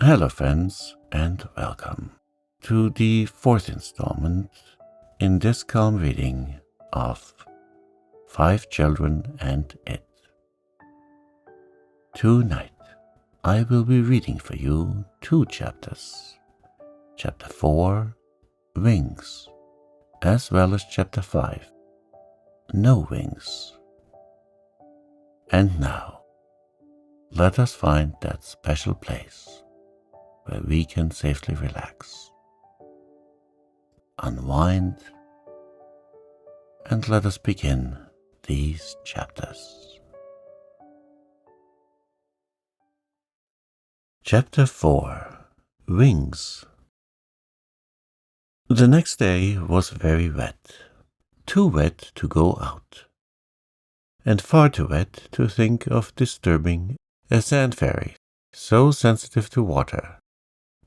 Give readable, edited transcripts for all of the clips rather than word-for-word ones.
Hello friends, and welcome to the fourth installment in this calm reading of 5 Children and It. Tonight I will be reading for you 2 chapters, Chapter 4, Wings, as well as Chapter 5, No Wings. And now, let us find that special place where we can safely relax, unwind, and let us begin these chapters. Chapter 4, Wings. The next day was very wet, too wet to go out, and far too wet to think of disturbing a sand fairy so sensitive to water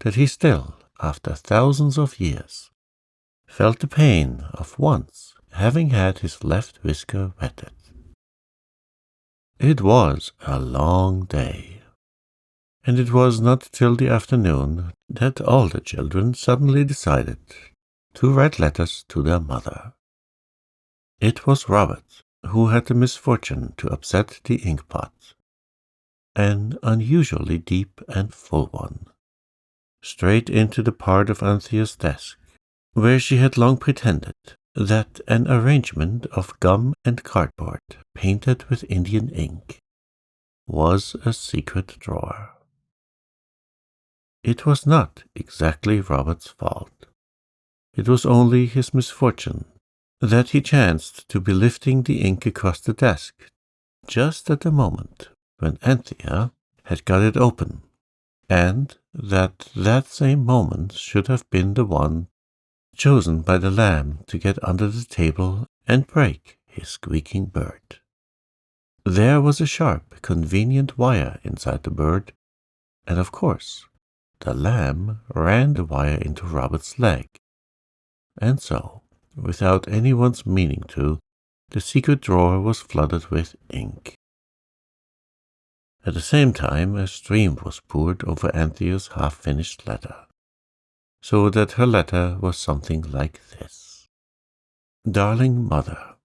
that he still, after thousands of years, felt the pain of once having had his left whisker wetted. It was a long day, and it was not till the afternoon that all the children suddenly decided to write letters to their mother. It was Robert who had the misfortune to upset the inkpot, an unusually deep and full one, straight into the part of Anthea's desk, where she had long pretended that an arrangement of gum and cardboard painted with Indian ink was a secret drawer. It was not exactly Robert's fault. It was only his misfortune that he chanced to be lifting the ink across the desk just at the moment when Anthea had got it open, and that same moment should have been the one chosen by the lamb to get under the table and break his squeaking bird. There was a sharp, convenient wire inside the bird, and of course the lamb ran the wire into Robert's leg, and so, without anyone's meaning to, the secret drawer was flooded with ink. At the same time, a stream was poured over Anthea's half-finished letter, so that her letter was something like this. Darling Mother,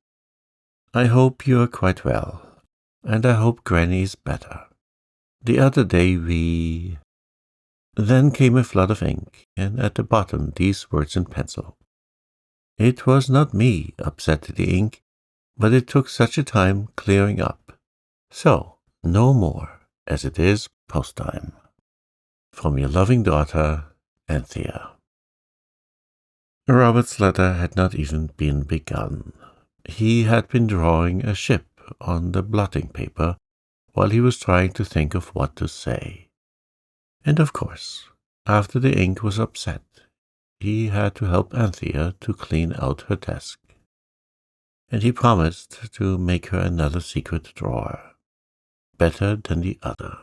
I hope you are quite well, and I hope Granny is better. The other day we... Then came a flood of ink, and at the bottom these words in pencil. It was not me upset the ink, but it took such a time clearing up. So, no more, as it is post time. From your loving daughter, Anthea. Robert's letter had not even been begun. He had been drawing a ship on the blotting paper while he was trying to think of what to say. And of course, after the ink was upset, he had to help Anthea to clean out her desk. And he promised to make her another secret drawer, better than the other.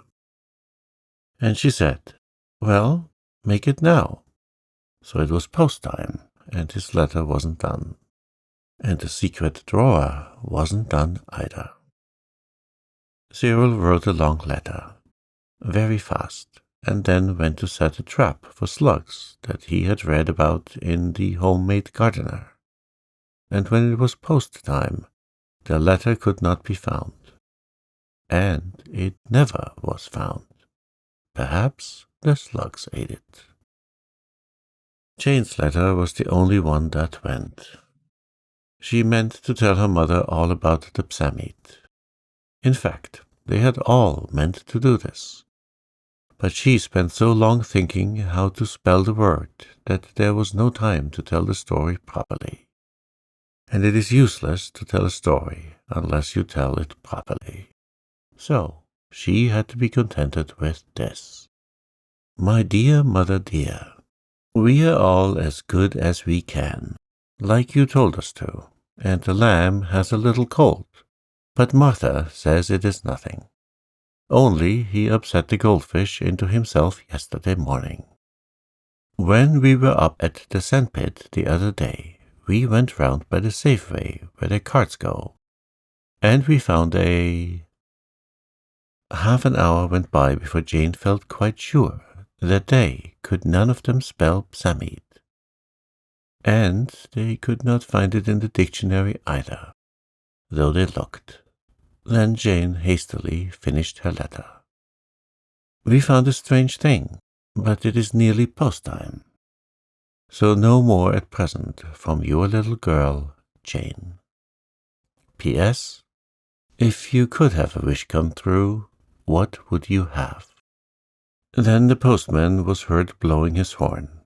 And she said, well, make it now. So it was post time, and his letter wasn't done. And the secret drawer wasn't done either. Cyril wrote a long letter, very fast, and then went to set a trap for slugs that he had read about in The Homemade Gardener. And when it was post time, the letter could not be found. And it never was found. Perhaps the slugs ate it. Jane's letter was the only one that went. She meant to tell her mother all about the psameat. In fact, they had all meant to do this. But she spent so long thinking how to spell the word that there was no time to tell the story properly. And it is useless to tell a story unless you tell it properly. So she had to be contented with this. My dear mother dear, we are all as good as we can, like you told us to, and the lamb has a little cold, but Martha says it is nothing. Only he upset the goldfish into himself yesterday morning. When we were up at the sandpit the other day, we went round by the Safeway where the carts go, and we found a... Half an hour went by before Jane felt quite sure that they could none of them spell psammead, and they could not find it in the dictionary either, though they looked. Then Jane hastily finished her letter. We found a strange thing, but it is nearly post-time. So no more at present from your little girl, Jane. P.S. If you could have a wish come true, what would you have? Then the postman was heard blowing his horn,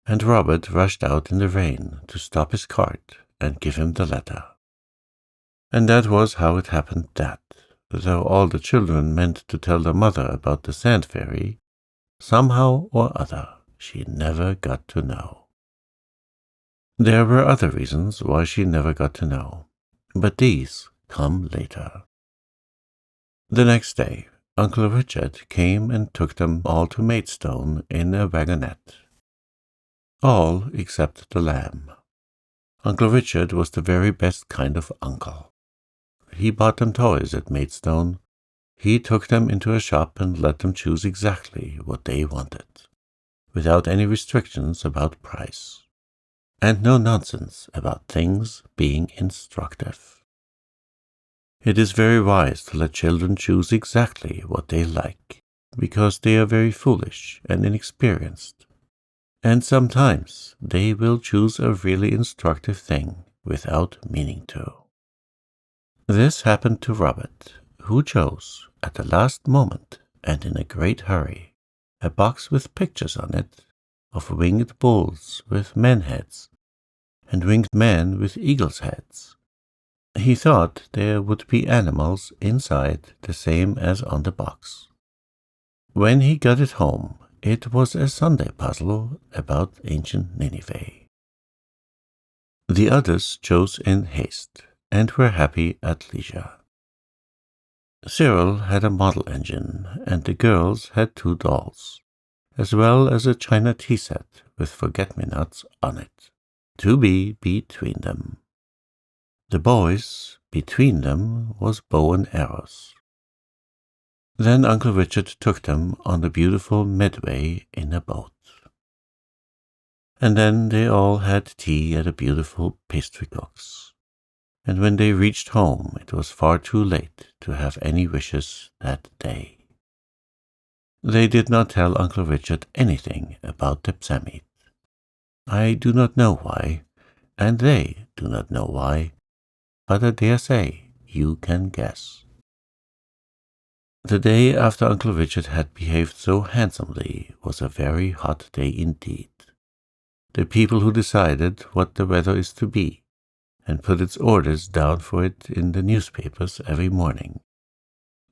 and Robert rushed out in the rain to stop his cart and give him the letter. And that was how it happened that, though all the children meant to tell their mother about the sand fairy, somehow or other she never got to know. There were other reasons why she never got to know, but these come later. The next day, Uncle Richard came and took them all to Maidstone in a wagonette. All except the lamb. Uncle Richard was the very best kind of uncle. He bought them toys at Maidstone. He took them into a shop and let them choose exactly what they wanted, without any restrictions about price, and no nonsense about things being instructive. It is very wise to let children choose exactly what they like, because they are very foolish and inexperienced, and sometimes they will choose a really instructive thing without meaning to. This happened to Robert, who chose, at the last moment and in a great hurry, a box with pictures on it of winged bulls with men heads, and winged men with eagles' heads. He thought there would be animals inside the same as on the box. When he got it home, it was a Sunday puzzle about ancient Nineveh. The others chose in haste, and were happy at leisure. Cyril had a model engine, and the girls had 2 dolls, as well as a china tea set with forget-me-nots on it, to be between them. The boys, between them, was bow and arrows. Then Uncle Richard took them on the beautiful Medway in a boat. And then they all had tea at a beautiful pastry cook's. And when they reached home, it was far too late to have any wishes that day. They did not tell Uncle Richard anything about the psammead. I do not know why, and they do not know why, but I dare say you can guess. The day after Uncle Richard had behaved so handsomely was a very hot day indeed. The people who decided what the weather is to be, and put its orders down for it in the newspapers every morning,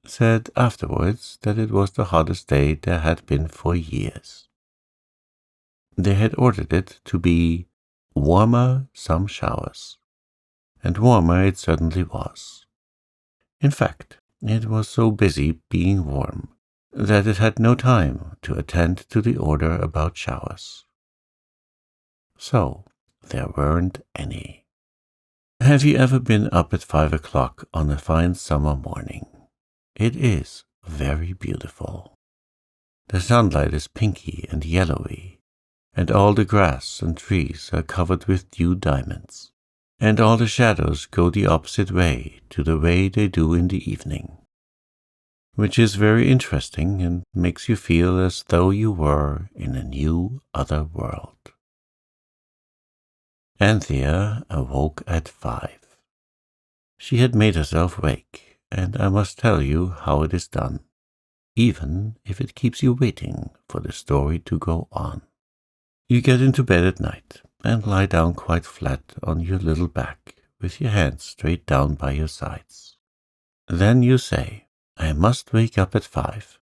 said afterwards that it was the hottest day there had been for years. They had ordered it to be warmer some showers, and warmer it certainly was. In fact, it was so busy being warm that it had no time to attend to the order about showers. So there weren't any. Have you ever been up at 5 o'clock on a fine summer morning? It is very beautiful. The sunlight is pinky and yellowy, and all the grass and trees are covered with dew diamonds, and all the shadows go the opposite way to the way they do in the evening, which is very interesting and makes you feel as though you were in a new other world. Anthea awoke at 5. She had made herself wake, and I must tell you how it is done, even if it keeps you waiting for the story to go on. You get into bed at night and lie down quite flat on your little back with your hands straight down by your sides. Then you say, I must wake up at 5,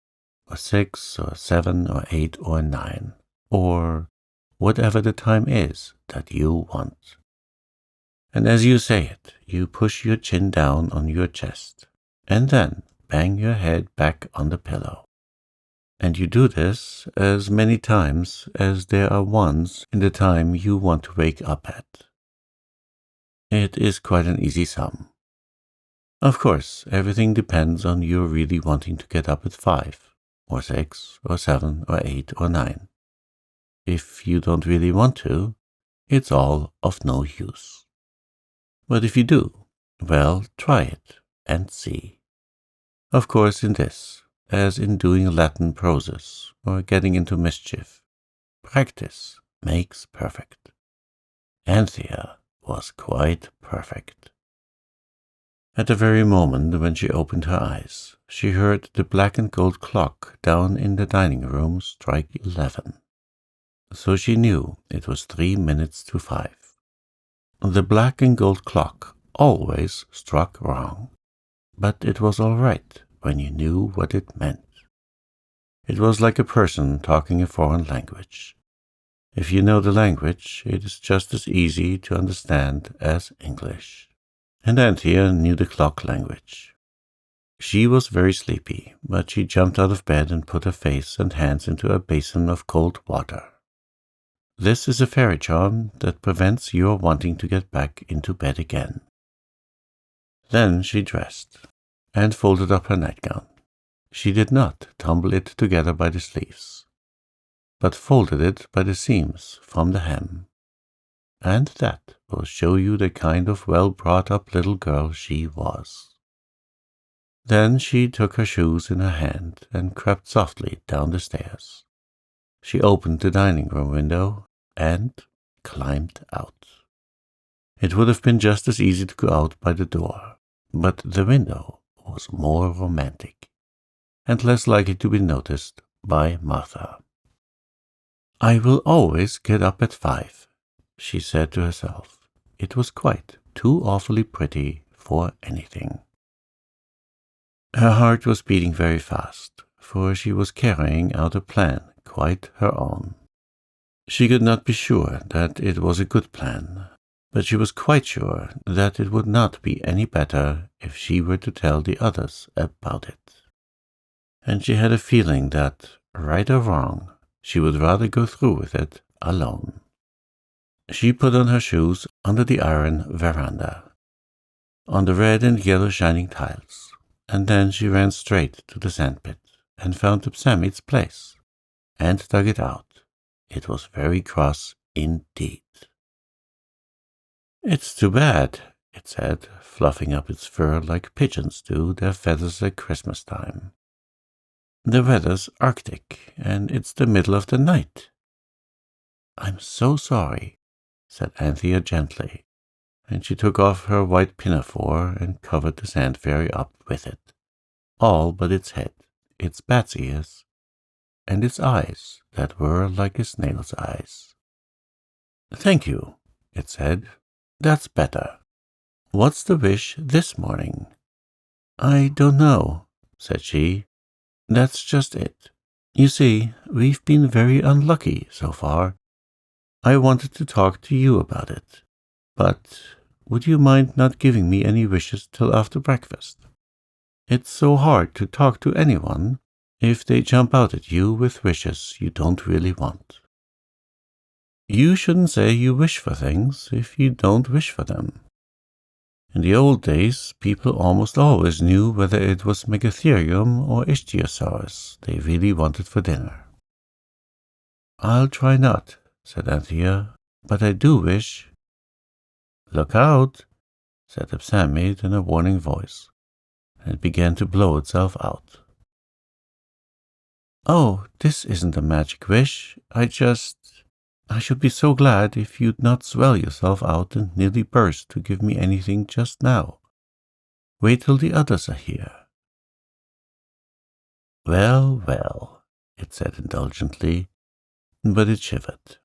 or 6, or 7, or 8, or 9, or whatever the time is that you want. And as you say it, you push your chin down on your chest, and then bang your head back on the pillow. And you do this as many times as there are ones in the time you want to wake up at. It is quite an easy sum. Of course, everything depends on your really wanting to get up at 5, or 6, or 7, or 8, or 9. If you don't really want to, it's all of no use. But if you do, well, try it and see. Of course, in this, as in doing Latin proses or getting into mischief, practice makes perfect. Anthea was quite perfect. At the very moment when she opened her eyes, she heard the black and gold clock down in the dining room strike 11. So she knew it was 3 minutes to 5. The black and gold clock always struck wrong, but it was all right when you knew what it meant. It was like a person talking a foreign language. If you know the language, it is just as easy to understand as English. And Anthea knew the clock language. She was very sleepy, but she jumped out of bed and put her face and hands into a basin of cold water. This is a fairy charm that prevents your wanting to get back into bed again. Then she dressed and folded up her nightgown. She did not tumble it together by the sleeves, but folded it by the seams from the hem. And that will show you the kind of well-brought-up little girl she was. Then she took her shoes in her hand and crept softly down the stairs. She opened the dining room window and climbed out. It would have been just as easy to go out by the door, but the window was more romantic and less likely to be noticed by Martha. "I will always get up at 5, she said to herself. It was quite too awfully pretty for anything. Her heart was beating very fast, for she was carrying out a plan quite her own. She could not be sure that it was a good plan, but she was quite sure that it would not be any better if she were to tell the others about it. And she had a feeling that, right or wrong, she would rather go through with it alone. She put on her shoes under the iron veranda, on the red and yellow shining tiles, and then she ran straight to the sandpit and found Ipsamit's place, and dug it out. It was very cross indeed. "It's too bad," it said, fluffing up its fur like pigeons do their feathers at Christmas time. "The weather's Arctic, and it's the middle of the night." "I'm so sorry," said Anthea gently, and she took off her white pinafore and covered the sand fairy up with it, all but its head, its bat's ears, and its eyes that were like a snail's eyes. "Thank you," it said. "That's better. What's the wish this morning?" "I don't know," said she. "That's just it. You see, we've been very unlucky so far. I wanted to talk to you about it, but would you mind not giving me any wishes till after breakfast? It's so hard to talk to anyone if they jump out at you with wishes you don't really want. You shouldn't say you wish for things if you don't wish for them. In the old days, people almost always knew whether it was Megatherium or Ichthyosaurus they really wanted for dinner." "I'll try not," said Anthea, "but I do wish—" "Look out," said Ipsamit in a warning voice, and it began to blow itself out. "Oh, this isn't a magic wish. I should be so glad if you'd not swell yourself out and nearly burst to give me anything just now. Wait till the others are here." "Well, well," it said indulgently, but it shivered.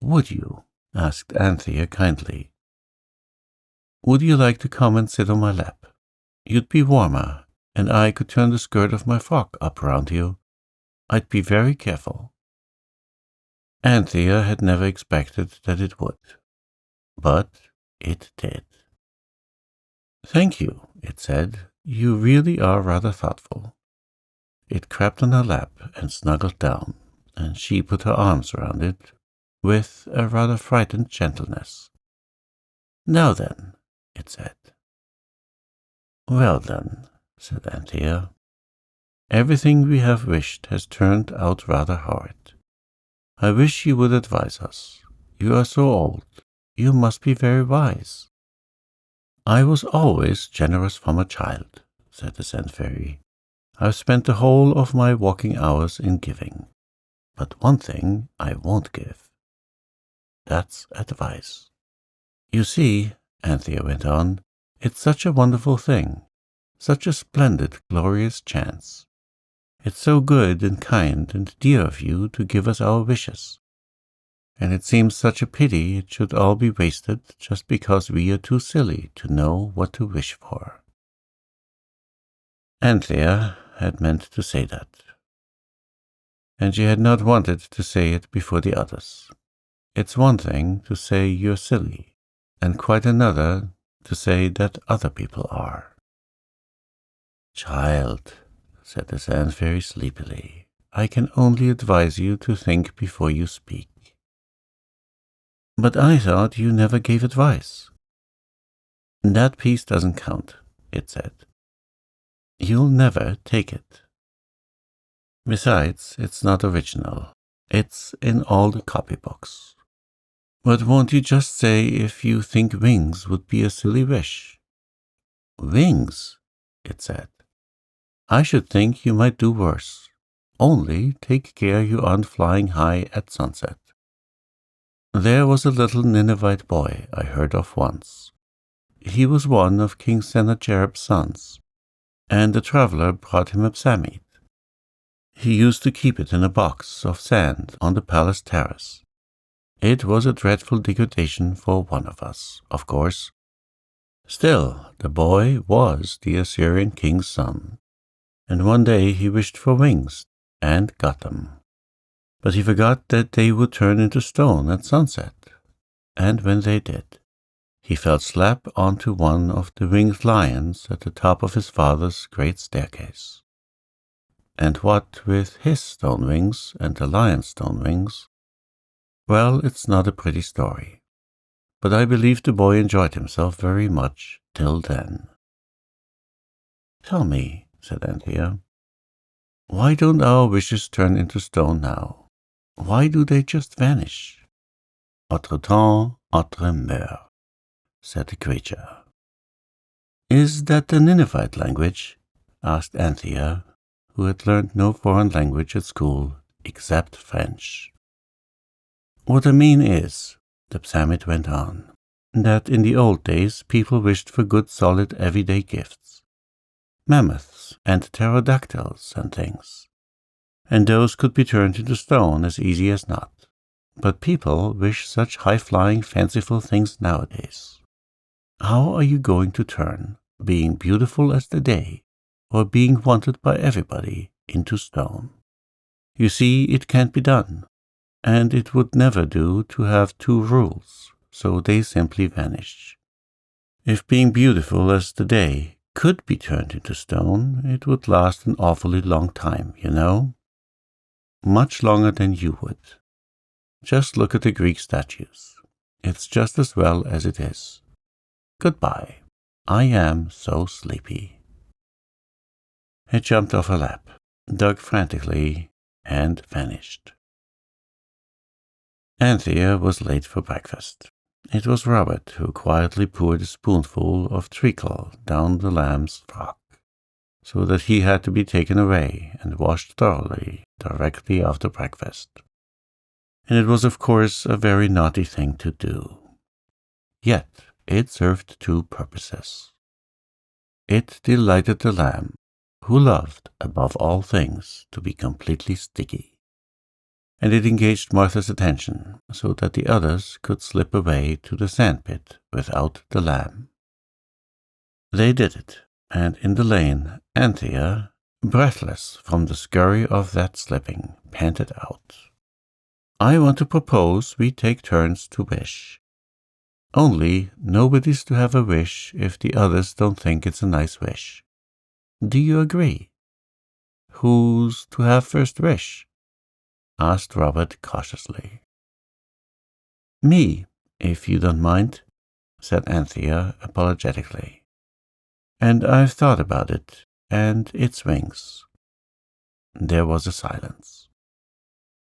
"Would you?" asked Anthea kindly. "Would you like to come and sit on my lap? You'd be warmer, and I could turn the skirt of my frock up round you. I'd be very careful." Anthea had never expected that it would, but it did. "Thank you," it said. "You really are rather thoughtful." It crept on her lap and snuggled down, and she put her arms around it with a rather frightened gentleness. "Now then," it said. "Well then," said Anthea, Everything we have wished has turned out rather hard. I wish you would advise us. You are so old. You must be very wise." "I was always generous from a child," said the Sand Fairy. "I've spent the whole of my walking hours in giving. But one thing I won't give. That's advice." "You see," Anthea went on, "it's such a wonderful thing, such a splendid, glorious chance. It's so good and kind and dear of you to give us our wishes. And it seems such a pity it should all be wasted just because we are too silly to know what to wish for." Anthea had meant to say that, and she had not wanted to say it before the others. It's one thing to say you're silly, and quite another to say that other people are. "Child," said the Sand Fairy sleepily, "I can only advise you to think before you speak." "But I thought you never gave advice." "That piece doesn't count," it said. "You'll never take it. Besides, it's not original. It's in all the copybooks. But won't you just say if you think wings would be a silly wish?" "Wings," it said. "I should think you might do worse. Only take care you aren't flying high at sunset. There was a little Ninevite boy I heard of once. He was one of King Sennacherib's sons, and a traveler brought him a psammead. He used to keep it in a box of sand on the palace terrace. It was a dreadful degradation for one of us, of course. Still, the boy was the Assyrian king's son, and one day he wished for wings, and got them. But he forgot that they would turn into stone at sunset, and when they did, he fell slap onto one of the winged lions at the top of his father's great staircase. And what with his stone wings and the lion's stone wings, well, it's not a pretty story. But I believe the boy enjoyed himself very much till then." "Tell me," said Anthea, "why don't our wishes turn into stone now? Why do they just vanish?" "Autre temps, autre meurt," said the creature. "Is that the Ninevite language?" asked Anthea, who had learned no foreign language at school except French. "What I mean is," the psammead went on, "that in the old days people wished for good solid everyday gifts. Mammoths and pterodactyls and things. And those could be turned into stone as easy as not. But people wish such high-flying, fanciful things nowadays. How are you going to turn, being beautiful as the day, or being wanted by everybody, into stone? You see, it can't be done, and it would never do to have two rules, so they simply vanish. If being beautiful as the day could be turned into stone, it would last an awfully long time, you know. Much longer than you would. Just look at the Greek statues. It's just as well as it is. Goodbye. I am so sleepy." It jumped off her lap, dug frantically, and vanished. Anthea was late for breakfast. It was Robert who quietly poured a spoonful of treacle down the lamb's frock, so that he had to be taken away and washed thoroughly directly after breakfast. And it was, of course, a very naughty thing to do. Yet it served two purposes. It delighted the lamb, who loved, above all things, to be completely sticky. And it engaged Martha's attention, so that the others could slip away to the sandpit without the lamb. They did it, and in the lane, Anthea, breathless from the scurry of that slipping, panted out, "I want to propose we take turns to wish. Only nobody's to have a wish if the others don't think it's a nice wish. Do you agree?" "Who's to have first wish?" asked Robert cautiously. "Me, if you don't mind," said Anthea apologetically. "And I've thought about it, and it's wings. There was a silence.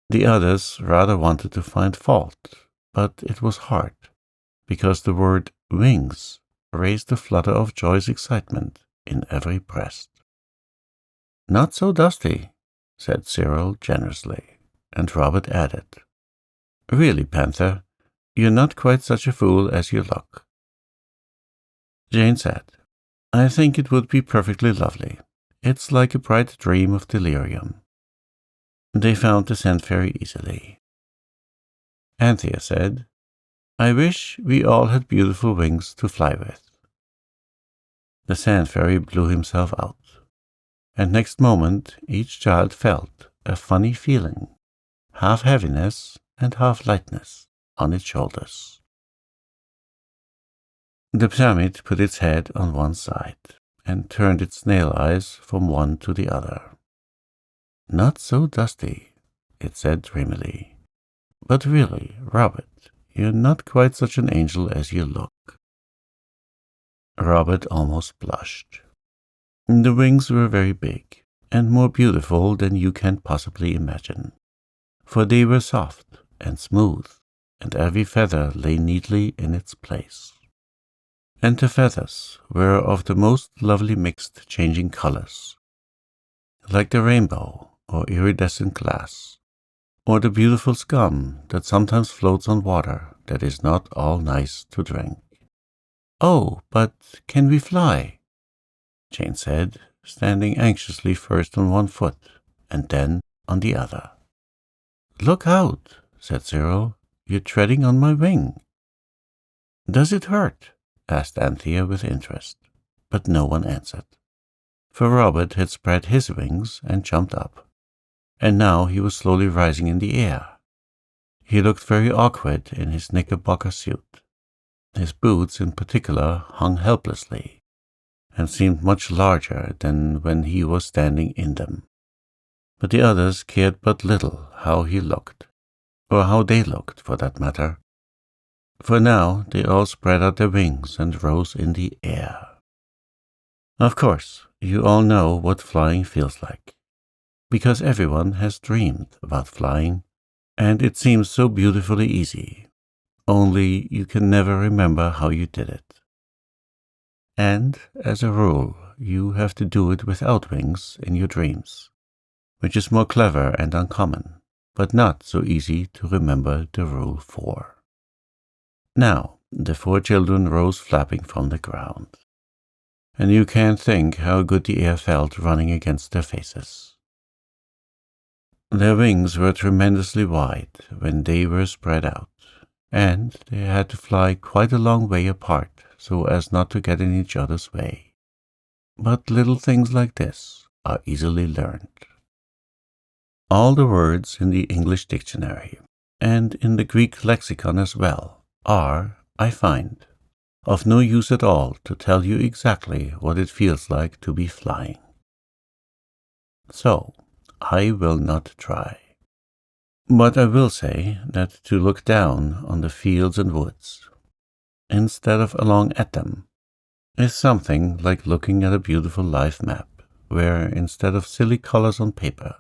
The others rather wanted to find fault, but it was hard, because the word wings raised a flutter of joyous excitement in every breast. "Not so dusty," said Cyril generously, and Robert added, "Really, Panther, you're not quite such a fool as you look." Jane said, "I think it would be perfectly lovely. It's like a bright dream of delirium." They found the sand fairy easily. Anthea said, "I wish we all had beautiful wings to fly with." The sand fairy blew himself out, and next moment each child felt a funny feeling, half heaviness and half lightness, on its shoulders. The pyramid put its head on one side and turned its snail eyes from one to the other. "Not so dusty," it said dreamily. "But really, Robert, you're not quite such an angel as you look." Robert almost blushed. The wings were very big, and more beautiful than you can possibly imagine, for they were soft and smooth, and every feather lay neatly in its place. And the feathers were of the most lovely mixed changing colors, like the rainbow or iridescent glass, or the beautiful scum that sometimes floats on water that is not all nice to drink. "Oh, but can we fly?" Jane said, standing anxiously first on one foot and then on the other. "Look out," said Cyril. "You're treading on my wing." "Does it hurt?" asked Anthea with interest, but no one answered, for Robert had spread his wings and jumped up, and now he was slowly rising in the air. He looked very awkward in his knickerbocker suit. His boots in particular hung helplessly, and seemed much larger than when he was standing in them. But the others cared but little how he looked, or how they looked for that matter, for now they all spread out their wings and rose in the air. Of course, you all know what flying feels like, because everyone has dreamed about flying, and it seems so beautifully easy, only you can never remember how you did it. And, as a rule, you have to do it without wings in your dreams, which is more clever and uncommon, but not so easy to remember the rule for. Now, the 4 children rose flapping from the ground, and you can't think how good the air felt running against their faces. Their wings were tremendously wide when they were spread out, and they had to fly quite a long way apart so as not to get in each other's way. But little things like this are easily learned. All the words in the English dictionary, and in the Greek lexicon as well, are, I find, of no use at all to tell you exactly what it feels like to be flying. So, I will not try. But I will say that to look down on the fields and woods, instead of along at them, is something like looking at a beautiful life map, where instead of silly colors on paper,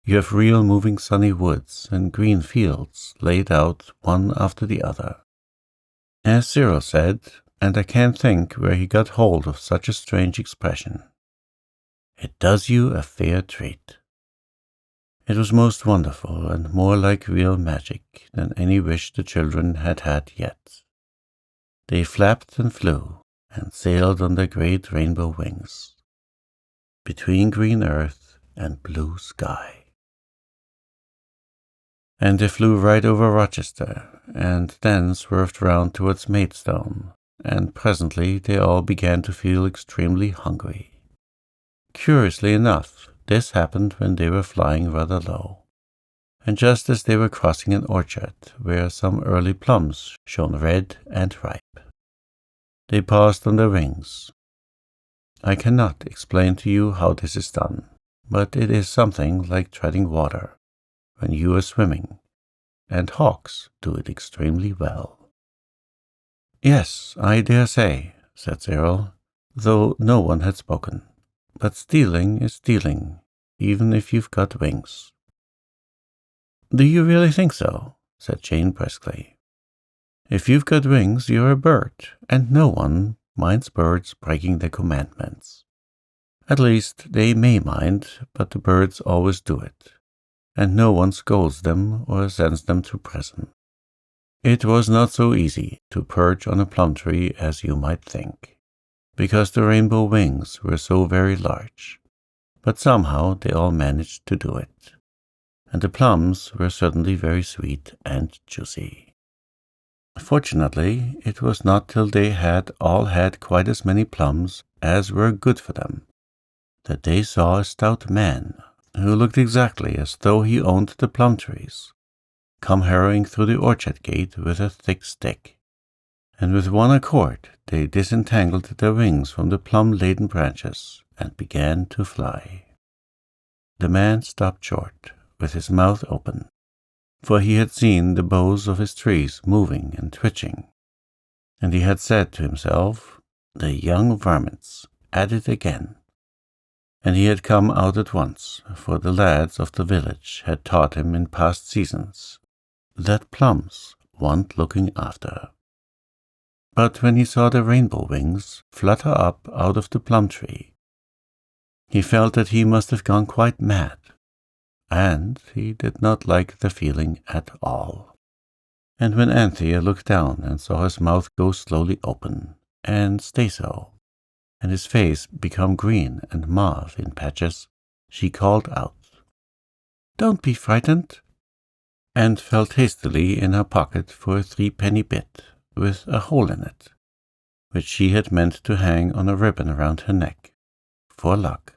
you have real moving sunny woods and green fields laid out one after the other. As Cyril said, and I can't think where he got hold of such a strange expression, "It does you a fair treat." It was most wonderful and more like real magic than any wish the children had had yet. They flapped and flew and sailed on their great rainbow wings, between green earth and blue sky. And they flew right over Rochester, and then swerved round towards Maidstone, and presently they all began to feel extremely hungry. Curiously enough, this happened when they were flying rather low, and just as they were crossing an orchard where some early plums shone red and ripe. They paused on their wings. I cannot explain to you how this is done, but it is something like treading water when you are swimming, and hawks do it extremely well. "Yes, I dare say," said Cyril, though no one had spoken. "But stealing is stealing, even if you've got wings." "Do you really think so?" said Jane briskly. "If you've got wings, you're a bird, and no one minds birds breaking their commandments. At least, they may mind, but the birds always do it, and no one scolds them or sends them to prison. It was not so easy to perch on a plum tree as you might think, because the rainbow wings were so very large, but somehow they all managed to do it, and the plums were certainly very sweet and juicy. Fortunately, it was not till they had all had quite as many plums as were good for them that they saw a stout man, who looked exactly as though he owned the plum trees, come hurrying through the orchard gate with a thick stick, and with one accord they disentangled their wings from the plum-laden branches and began to fly. The man stopped short, with his mouth open, for he had seen the boughs of his trees moving and twitching, and he had said to himself, "The young varmints, at it again." And he had come out at once, for the lads of the village had taught him in past seasons that plums want looking after. But when he saw the rainbow wings flutter up out of the plum tree, he felt that he must have gone quite mad, and he did not like the feeling at all. And when Anthea looked down and saw his mouth go slowly open, and stay so, and his face become green and mauve in patches, she called out, "Don't be frightened," and felt hastily in her pocket for a 3-penny bit with a hole in it, which she had meant to hang on a ribbon round her neck, for luck.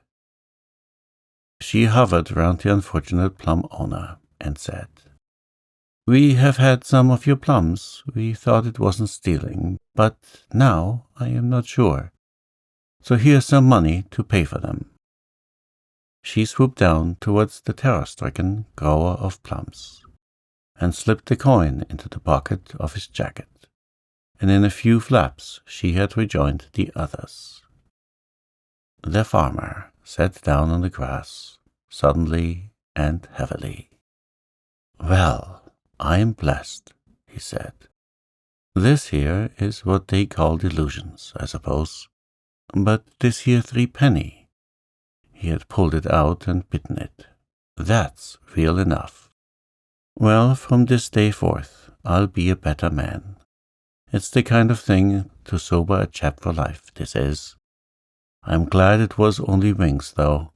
She hovered round the unfortunate plum owner and said, "We have had some of your plums. We thought it wasn't stealing, but now I am not sure. So here's some money to pay for them." She swooped down towards the terror-stricken grower of plums, and slipped the coin into the pocket of his jacket, and in a few flaps she had rejoined the others. The farmer sat down on the grass, suddenly and heavily. "Well, I'm blessed," he said. "This here is what they call delusions, I suppose. But this here 3-penny," he had pulled it out and bitten it, "that's real enough. Well, from this day forth, I'll be a better man. It's the kind of thing to sober a chap for life, this is. I'm glad it was only wings, though.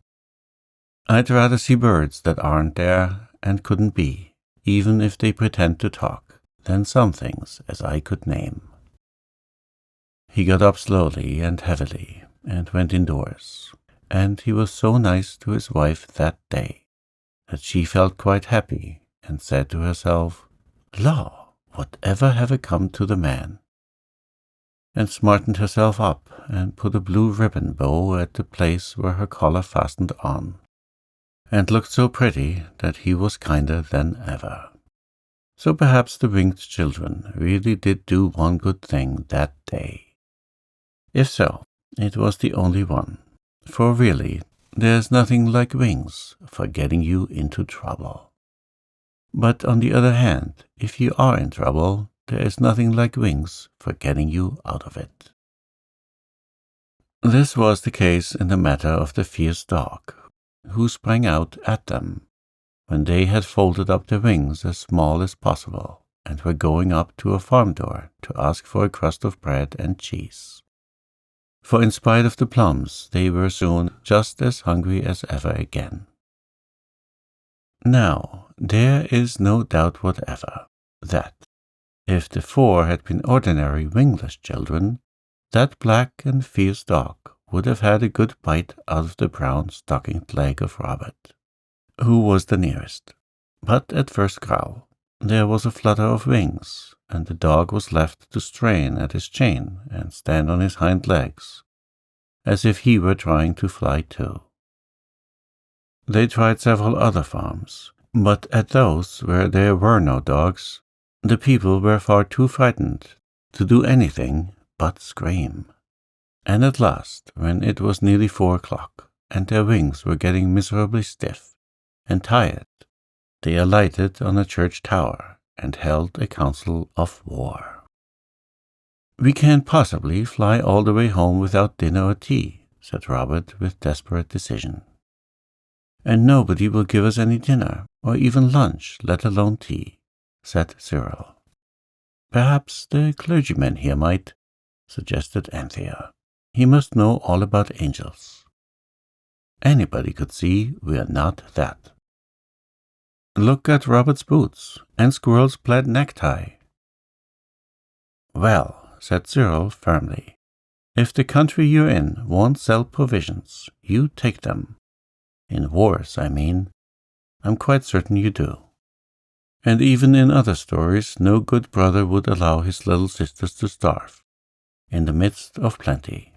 I'd rather see birds that aren't there and couldn't be, even if they pretend to talk, than some things as I could name." He got up slowly and heavily and went indoors, and he was so nice to his wife that day that she felt quite happy and said to herself, "Law, whatever have come to the man?" and smartened herself up and put a blue ribbon bow at the place where her collar fastened on, and looked so pretty that he was kinder than ever. So perhaps the winged children really did do one good thing that day. If so, it was the only one, for really there's nothing like wings for getting you into trouble. But on the other hand, if you are in trouble, there is nothing like wings for getting you out of it. This was the case in the matter of the fierce dog, who sprang out at them when they had folded up their wings as small as possible and were going up to a farm door to ask for a crust of bread and cheese. For in spite of the plums, they were soon just as hungry as ever again. Now, there is no doubt whatever that, if the 4 had been ordinary wingless children, that black and fierce dog would have had a good bite out of the brown stockinged leg of Robert, who was the nearest. But at first growl, there was a flutter of wings, and the dog was left to strain at his chain and stand on his hind legs, as if he were trying to fly too. They tried several other farms, but at those where there were no dogs, the people were far too frightened to do anything but scream. And at last, when it was nearly 4 o'clock, and their wings were getting miserably stiff and tired, they alighted on a church tower and held a council of war. "We can't possibly fly all the way home without dinner or tea," said Robert with desperate decision. "And nobody will give us any dinner, or even lunch, let alone tea," said Cyril. "Perhaps the clergyman here might," suggested Anthea. "He must know all about angels." "Anybody could see we are not that." "Look at Robert's boots and Squirrel's plaid necktie." "Well," said Cyril firmly, "if the country you're in won't sell provisions, you take them. In wars, I mean. I'm quite certain you do. And even in other stories, no good brother would allow his little sisters to starve, in the midst of plenty."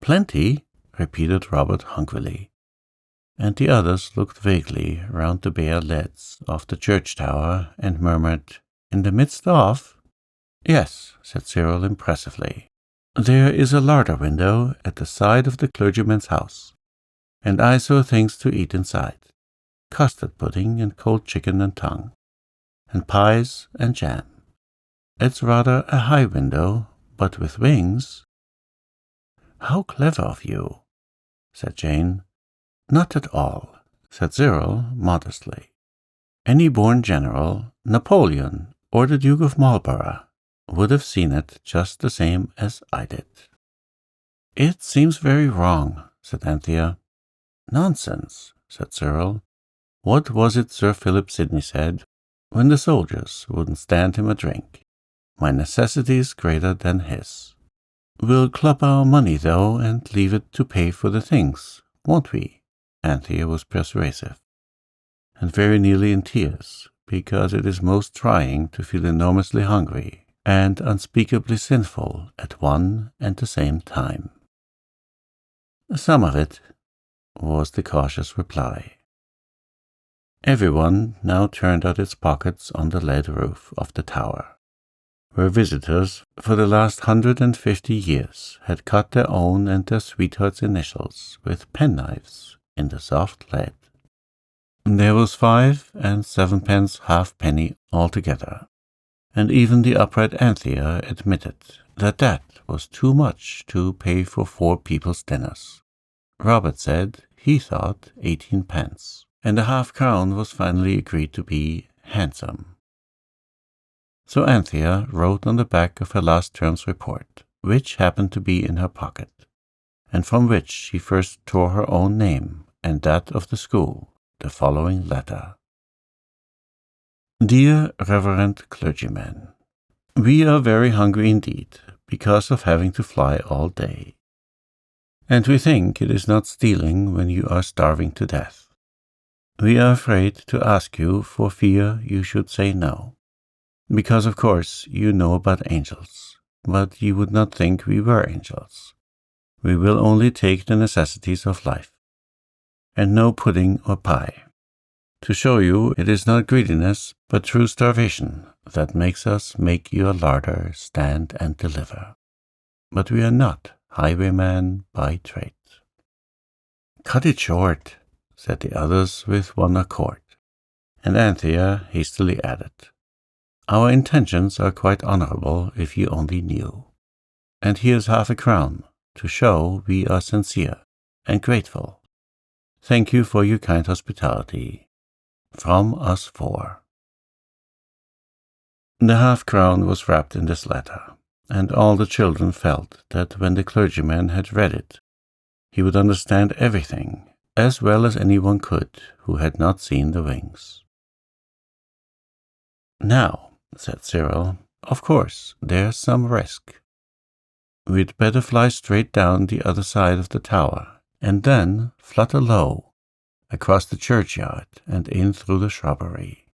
"Plenty?" repeated Robert hungrily, and the others looked vaguely round the bare leads of the church tower and murmured, "In the midst of?" "Yes," said Cyril impressively. "There is a larder window at the side of the clergyman's house, and I saw things to eat inside. Custard pudding and cold chicken and tongue, and pies and jam. It's rather a high window, but with wings." "How clever of you," said Jane. "Not at all," said Cyril modestly. "Any born general, Napoleon, or the Duke of Marlborough, would have seen it just the same as I did." "It seems very wrong," said Anthea. "Nonsense," said Cyril. "What was it Sir Philip Sidney said when the soldiers wouldn't stand him a drink? 'My necessity is greater than his.' We'll club our money, though, and leave it to pay for the things, won't we?" Anthea was persuasive, and very nearly in tears, because it is most trying to feel enormously hungry and unspeakably sinful at one and the same time. "Some of it," was the cautious reply. Everyone now turned out its pockets on the lead roof of the tower, where visitors for the last 150 years had cut their own and their sweethearts' initials with penknives in the soft lead. There was 5 and 7 halfpenny altogether, and even the upright Anthea admitted that that was too much to pay for 4 people's dinners. Robert said he thought 18 pence, and a half-crown was finally agreed to be handsome. So Anthea wrote on the back of her last term's report, which happened to be in her pocket, and from which she first tore her own name and that of the school, the following letter: "Dear Reverend Clergyman, we are very hungry indeed, because of having to fly all day. And we think it is not stealing when you are starving to death. We are afraid to ask you for fear you should say no, because of course you know about angels, but you would not think we were angels. We will only take the necessities of life, and no pudding or pie. To show you it is not greediness, but true starvation, that makes us make your larder stand and deliver. But we are not highwaymen by trade." "Cut it short," said the others with one accord, and Anthea hastily added, "Our intentions are quite honorable if you only knew. And here's 50 to show we are sincere and grateful. Thank you for your kind hospitality. From us 4. The 50 was wrapped in this letter, and all the children felt that when the clergyman had read it, he would understand everything as well as anyone could who had not seen the wings. "Now," said Cyril, "of course there's some risk. We'd better fly straight down the other side of the tower, and then flutter low across the churchyard and in through the shrubbery.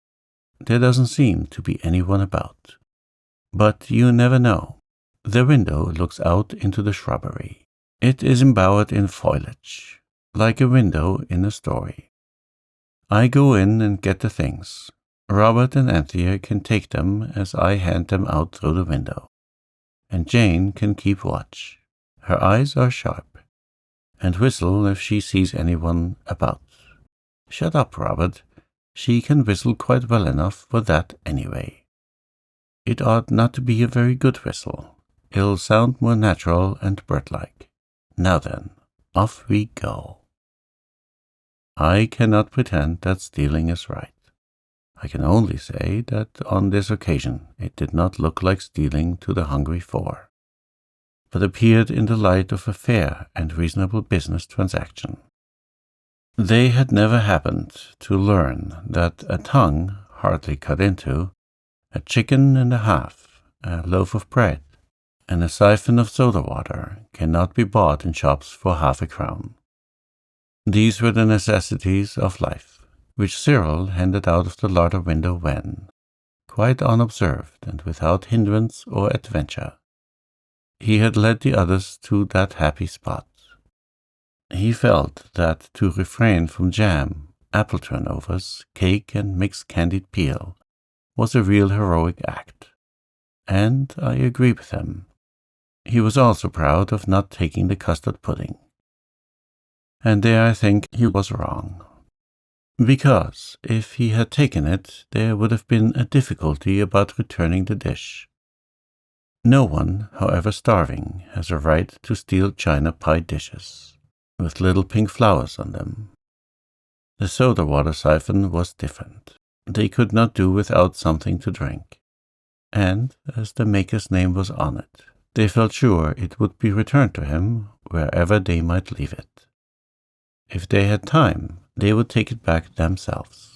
There doesn't seem to be anyone about. But you never know. The window looks out into the shrubbery. It is embowered in foliage, like a window in a story. I go in and get the things. Robert and Anthea can take them as I hand them out through the window, and Jane can keep watch. Her eyes are sharp. and whistle if she sees anyone about. Shut up, Robert. She can whistle quite well enough for that anyway. It ought not to be a very good whistle. It'll sound more natural and bird-like. Now then, off we go. I cannot pretend that stealing is right. I can only say that on this occasion it did not look like stealing to the hungry four, but appeared in the light of a fair and reasonable business transaction. They had never happened to learn that a tongue hardly cut into, a chicken and a half, a loaf of bread, and a siphon of soda water cannot be bought in shops for half a crown. These were the necessities of life, which Cyril handed out of the larder window when, quite unobserved and without hindrance or adventure, he had led the others to that happy spot. He felt that to refrain from jam, apple turnovers, cake, and mixed candied peel was a real heroic act, and I agree with him. He was also proud of not taking the custard pudding. And there I think he was wrong. Because if he had taken it, there would have been a difficulty about returning the dish. No one, however starving, has a right to steal china pie dishes, with little pink flowers on them. The soda water siphon was different. They could not do without something to drink. And, as the maker's name was on it, they felt sure it would be returned to him wherever they might leave it. If they had time, they would take it back themselves.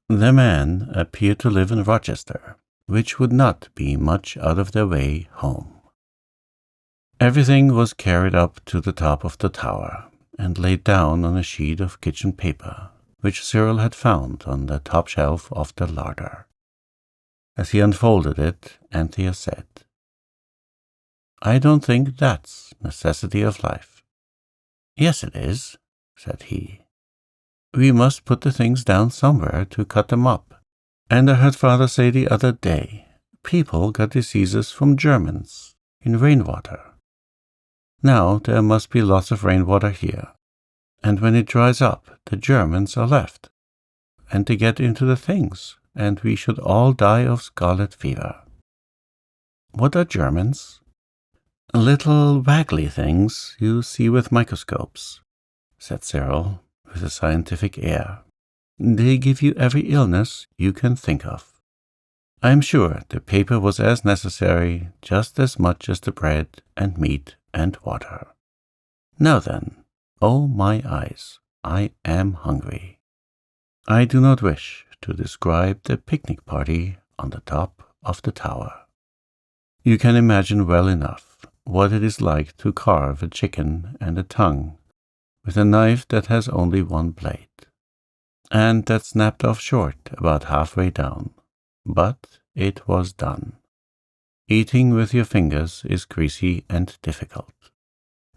The man appeared to live in Rochester, which would not be much out of their way home. Everything was carried up to the top of the tower and laid down on a sheet of kitchen paper, which Cyril had found on the top shelf of the larder. As he unfolded it, Anthea said, "I don't think that's necessity of life." "Yes, it is," said he. "We must put the things down somewhere to cut them up. And I heard father say the other day, people got diseases from Germans in rainwater. Now there must be lots of rainwater here, and when it dries up, the Germans are left, and they get into the things, and we should all die of scarlet fever." "What are Germans?" "Little waggly things you see with microscopes," said Cyril, with a scientific air. "They give you every illness you can think of. I am sure the paper was as necessary just as much as the bread and meat and water. Now then, oh my eyes, I am hungry. I do not wish to describe the picnic party on the top of the tower. You can imagine well enough what it is like to carve a chicken and a tongue with a knife that has only one blade, and that snapped off short about halfway down. But it was done. Eating with your fingers is greasy and difficult,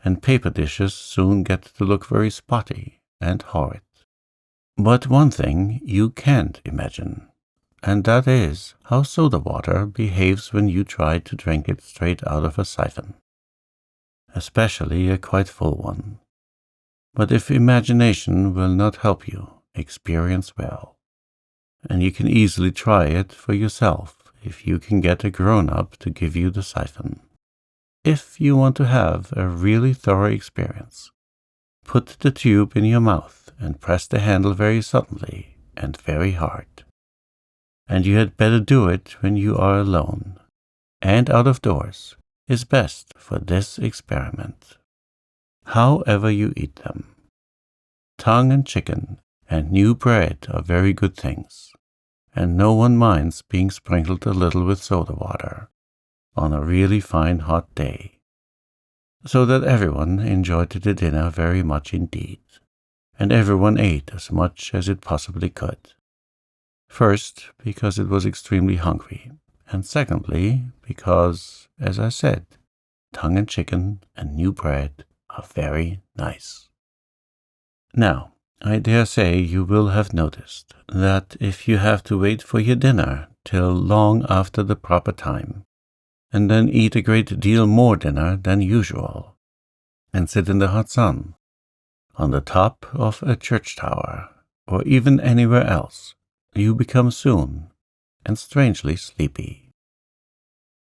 and paper dishes soon get to look very spotty and horrid. But one thing you can't imagine, and that is how soda water behaves when you try to drink it straight out of a siphon, especially a quite full one. But if imagination will not help you, experience will. And you can easily try it for yourself if you can get a grown-up to give you the siphon. If you want to have a really thorough experience, put the tube in your mouth and press the handle very suddenly and very hard. And you had better do it when you are alone, and out of doors is best for this experiment. However you eat them. Tongue and chicken and new bread are very good things, and no one minds being sprinkled a little with soda water on a really fine hot day, so that everyone enjoyed the dinner very much indeed, and everyone ate as much as it possibly could. First, because it was extremely hungry, and secondly, because, as I said, tongue and chicken and new bread are very nice. Now, I dare say you will have noticed that if you have to wait for your dinner till long after the proper time, and then eat a great deal more dinner than usual, and sit in the hot sun, on the top of a church tower, or even anywhere else, you become soon and strangely sleepy.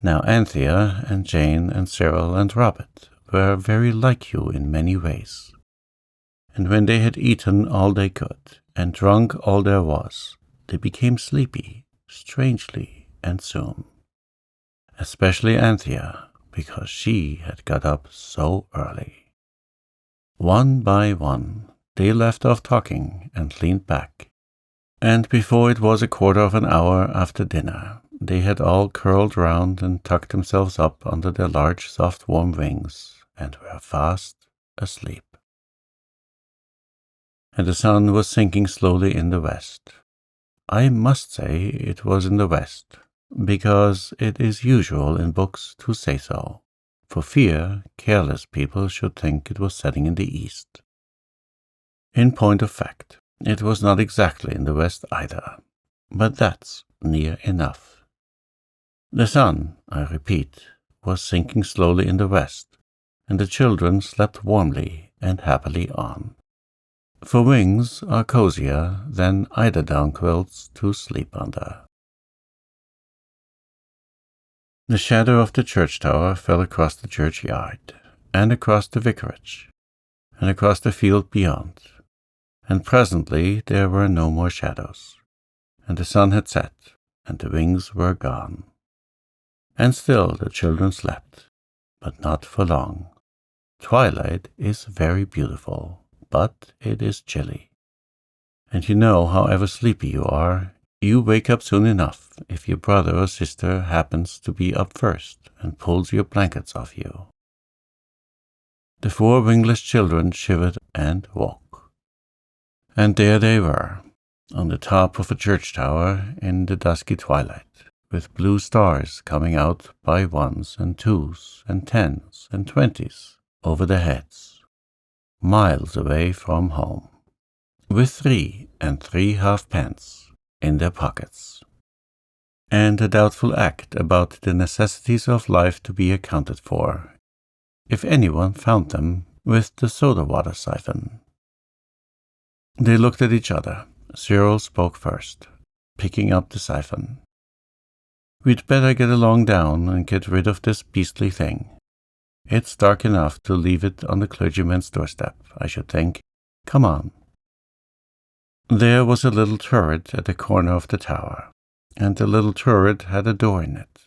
Now Anthea and Jane and Cyril and Robert were very like you in many ways, and when they had eaten all they could and drunk all there was, they became sleepy, strangely and soon. Especially Anthea, because she had got up so early. One by one, they left off talking and leaned back, and before it was a quarter of an hour after dinner, they had all curled round and tucked themselves up under their large, soft, warm wings, and were fast asleep. And the sun was sinking slowly in the west. I must say it was in the west, because it is usual in books to say so, for fear careless people should think it was setting in the east. In point of fact, it was not exactly in the west either, but that's near enough. The sun, I repeat, was sinking slowly in the west, and the children slept warmly and happily on. For wings are cozier than eiderdown quilts to sleep under. The shadow of the church tower fell across the churchyard, and across the vicarage, and across the field beyond, and presently there were no more shadows, and the sun had set, and the wings were gone. And still the children slept, but not for long. Twilight is very beautiful, but it is chilly. And you know, however sleepy you are, you wake up soon enough if your brother or sister happens to be up first and pulls your blankets off you. The 4 wingless children shivered and woke. And there they were, on the top of a church tower in the dusky twilight, with blue stars coming out by 1s and 2s and 10s and 20s over their heads, miles away from home, with 3 and 3 halfpence in their pockets, and a doubtful act about the necessities of life to be accounted for, if anyone found them with the soda-water siphon. They looked at each other. Cyril spoke first, picking up the siphon. "We'd better get along down and get rid of this beastly thing. It's dark enough to leave it on the clergyman's doorstep, I should think. Come on." There was a little turret at the corner of the tower, and the little turret had a door in it.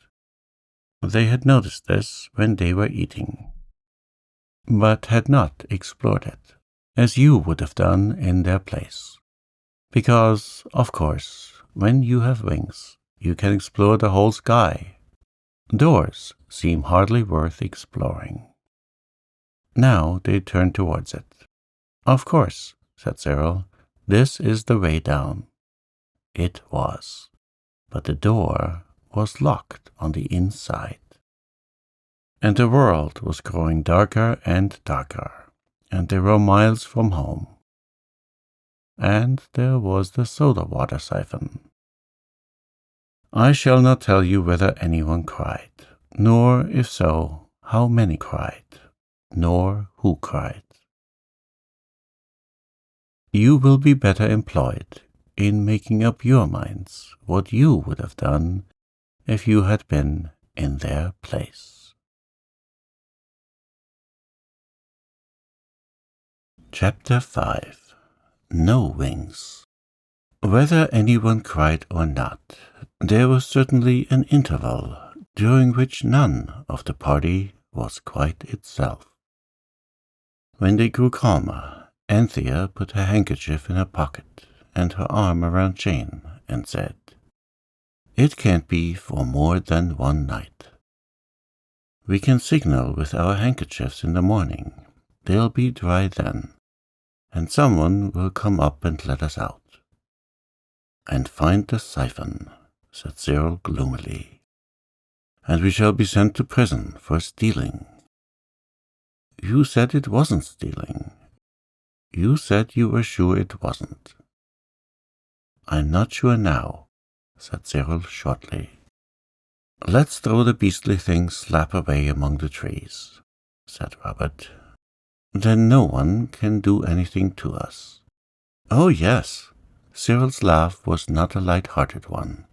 They had noticed this when they were eating, but had not explored it, as you would have done in their place. Because, of course, when you have wings, you can explore the whole sky. Doors seem hardly worth exploring. Now they turned towards it. "Of course," said Cyril, "this is the way down." It was, but the door was locked on the inside. And the world was growing darker and darker, and they were miles from home. And there was the soda-water siphon. I shall not tell you whether anyone cried, nor, if so, how many cried, nor who cried. You will be better employed in making up your minds what you would have done if you had been in their place. Chapter 5. No Wings. Whether anyone cried or not, there was certainly an interval during which none of the party was quite itself. When they grew calmer, Anthea put her handkerchief in her pocket and her arm around Jane and said, "It can't be for more than one night. We can signal with our handkerchiefs in the morning. They'll be dry then, and someone will come up and let us out." "And find the siphon," said Cyril gloomily, "and we shall be sent to prison for stealing." "You said it wasn't stealing. You said you were sure it wasn't." "I'm not sure now," said Cyril shortly. "Let's throw the beastly thing slap away among the trees," said Robert. then no one can do anything to us. Oh, yes. Cyril's laugh was not a light-hearted one.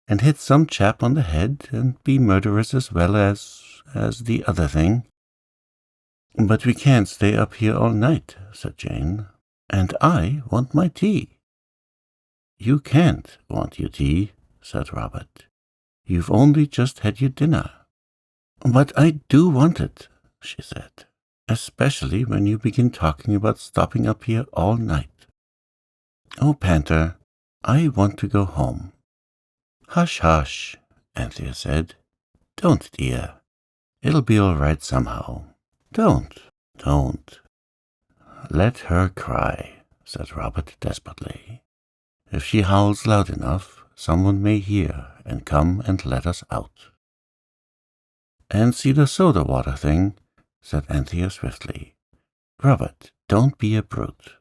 And hit some chap on the head and be murderous as well as the other thing. But we can't stay up here all night, said Jane. And I want my tea. You can't want your tea, said Robert. You've only just had your dinner. But I do want it, she said, especially when you begin talking about stopping up here all night. Oh, Panther, I want to go home. Hush, hush, Anthea said. Don't, dear. It'll be all right somehow. Don't. Let her cry, said Robert desperately. If she howls loud enough, someone may hear and come and let us out. And see the soda water thing, said Anthea swiftly. Robert, don't be a brute.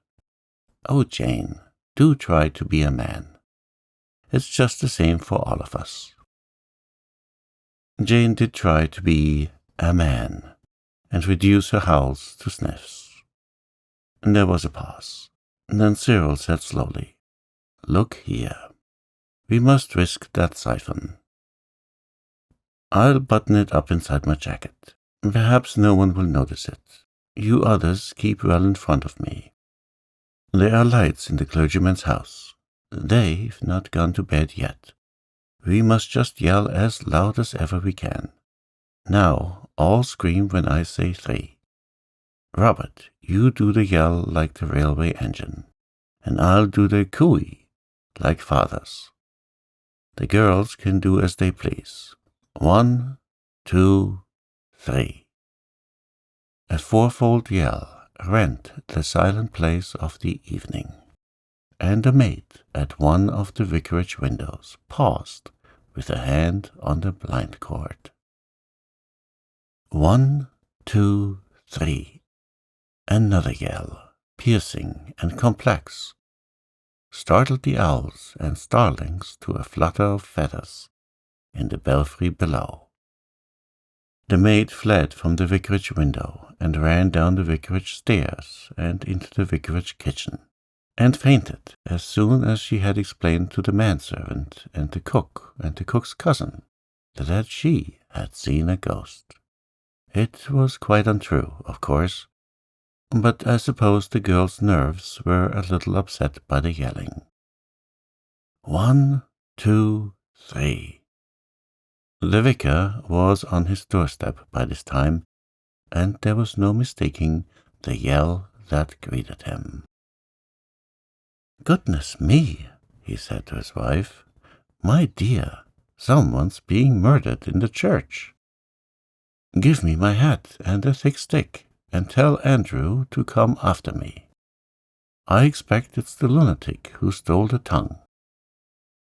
Oh, Jane, do try to be a man. It's just the same for all of us. Jane did try to be a man and reduce her howls to sniffs. And there was a pause. And then Cyril said slowly, Look here. We must risk that siphon. I'll button it up inside my jacket. Perhaps no one will notice it. You others keep well in front of me. There are lights in the clergyman's house. They've not gone to bed yet. We must just yell as loud as ever we can. Now, all scream when I say 3. Robert, you do the yell like the railway engine, and I'll do the cooey like father's. The girls can do as they please. 1, 2, 3. A fourfold yell rent the silent place of the evening, and a maid at one of the vicarage windows paused with a hand on the blind cord. 1, 2, 3. Another yell, piercing and complex, startled the owls and starlings to a flutter of feathers in the belfry below. The maid fled from the vicarage window and ran down the vicarage stairs and into the vicarage kitchen, and fainted as soon as she had explained to the manservant and the cook's cousin that she had seen a ghost. It was quite untrue, of course, but I suppose the girl's nerves were a little upset by the yelling. 1, 2, 3. The vicar was on his doorstep by this time, and there was no mistaking the yell that greeted him. Goodness me, he said to his wife. My dear, someone's being murdered in the church. Give me my hat and a thick stick, and tell Andrew to come after me. I expect it's the lunatic who stole the tongue.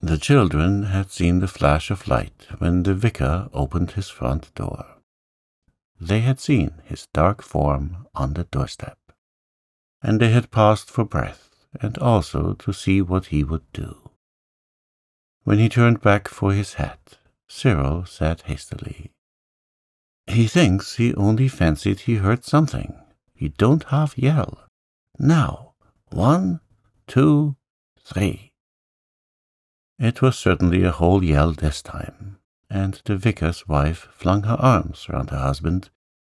The children had seen the flash of light when the vicar opened his front door. They had seen his dark form on the doorstep, and they had paused for breath and also to see what he would do. When he turned back for his hat, Cyril said hastily, He thinks he only fancied he heard something. He don't half yell. Now, 1, 2, 3. It was certainly a whole yell this time, and the vicar's wife flung her arms round her husband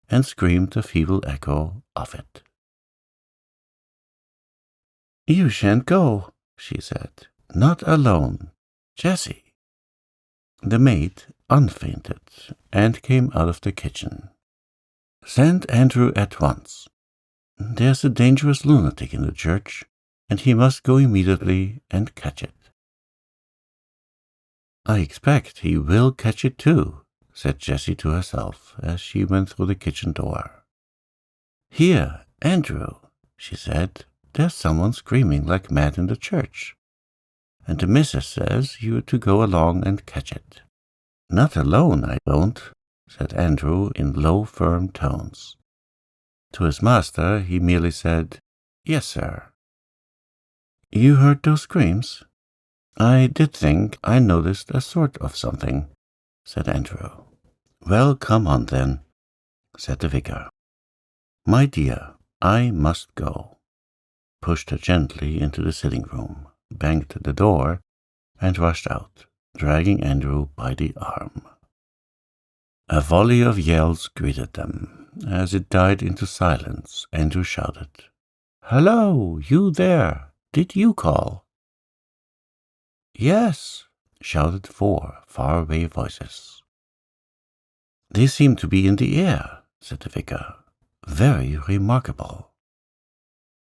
and screamed a feeble echo of it. You shan't go, she said. Not alone. Jessie. The maid unfainted and came out of the kitchen. Send Andrew at once. There's a dangerous lunatic in the church, and he must go immediately and catch it. I expect he will catch it too, said Jessie to herself as she went through the kitchen door. Here, Andrew, she said, there's someone screaming like mad in the church, and the missus says you're to go along and catch it. Not alone, I don't, said Andrew in low, firm tones. To his master he merely said, Yes, sir. You heard those screams? I did think I noticed a sort of something, said Andrew. Well, come on then, said the vicar. My dear, I must go. Pushed her gently into the sitting room, banged the door, and rushed out, dragging Andrew by the arm. A volley of yells greeted them. As it died into silence, Andrew shouted, "Hello, you there! Did you call?" "Yes," shouted 4 faraway voices. "They seem to be in the air," said the vicar. "Very remarkable."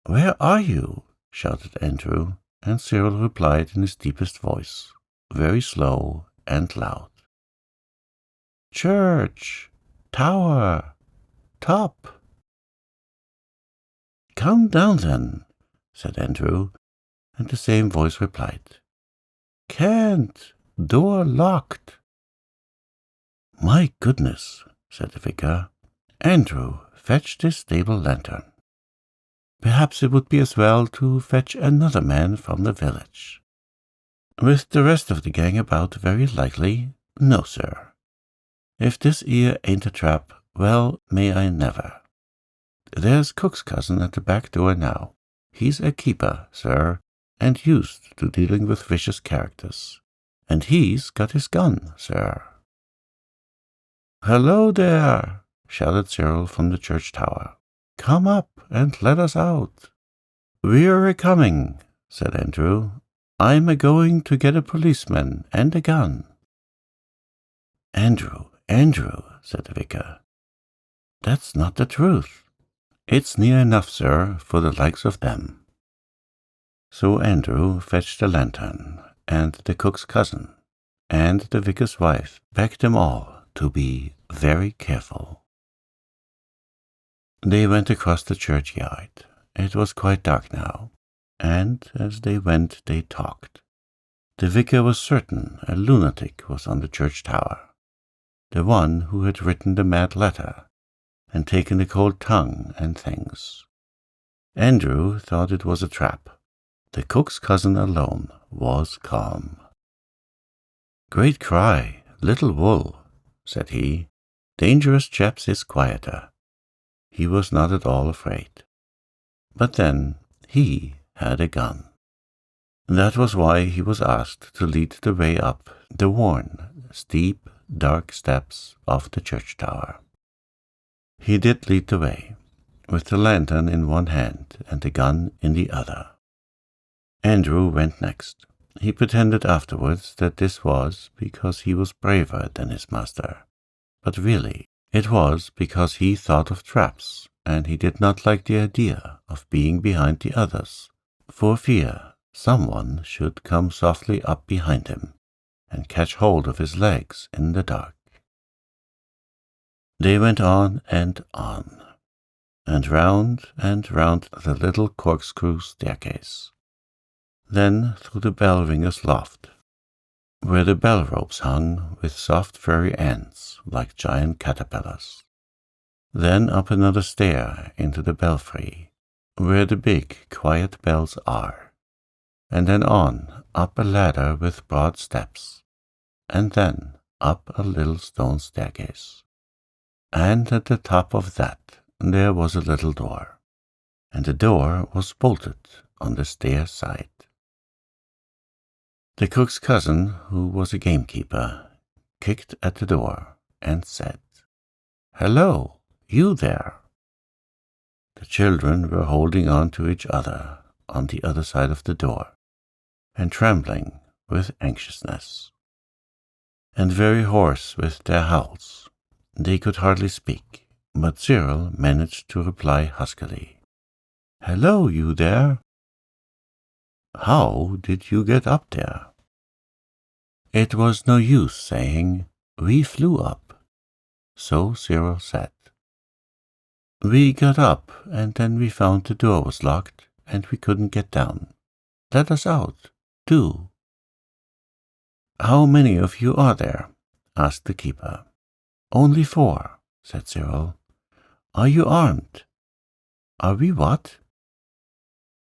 "Where are you?" shouted Andrew, and Cyril replied in his deepest voice, very slow and loud. "Church, tower, top." "Come down then," said Andrew, and the same voice replied, "Can't, door locked." "My goodness," said the vicar. "Andrew, fetch this stable lantern. Perhaps it would be as well to fetch another man from the village. With the rest of the gang about, very likely, no, sir. If this 'ere ain't a trap, well, may I never. There's Cook's cousin at the back door now. He's a keeper, sir, and used to dealing with vicious characters. And he's got his gun, sir." "Hello there," shouted Cyril from the church tower. "Come up and let us out." "We're a-coming," said Andrew. "I'm a-going to get a policeman and a gun." Andrew, said the vicar. "That's not the truth." "It's near enough, sir, for the likes of them." So Andrew fetched the lantern, and the cook's cousin, and the vicar's wife begged them all to be very careful. They went across the churchyard. It was quite dark now, and as they went they talked. The vicar was certain a lunatic was on the church tower, the one who had written the mad letter and taken the cold tongue and things. Andrew thought it was a trap. The cook's cousin alone was calm. "Great cry, little wool," said he. "Dangerous chaps is quieter." He was not at all afraid. But then he had a gun. That was why he was asked to lead the way up the worn, steep, dark steps of the church tower. He did lead the way, with the lantern in one hand and the gun in the other. Andrew went next. He pretended afterwards that this was because he was braver than his master, but really it was because he thought of traps, and he did not like the idea of being behind the others, for fear someone should come softly up behind him and catch hold of his legs in the dark. They went on, and round the little corkscrew staircase, then through the bell ringer's loft, where the bell ropes hung with soft furry ends like giant caterpillars, then up another stair into the belfry, where the big, quiet bells are, and then on up a ladder with broad steps, and then up a little stone staircase. And at the top of that there was a little door, and the door was bolted on the stair side. The cook's cousin, who was a gamekeeper, kicked at the door and said, "Hello, you there." The children were holding on to each other on the other side of the door, and trembling with anxiousness, and very hoarse with their howls. They could hardly speak, but Cyril managed to reply huskily, "Hello, you there. How did you get up there?" It was no use saying, "We flew up." So Cyril said, "We got up, and then we found the door was locked, and we couldn't get down. Let us out, do." "How many of you are there?" asked the keeper. "Only 4, said Cyril. "Are you armed?" "Are we what?"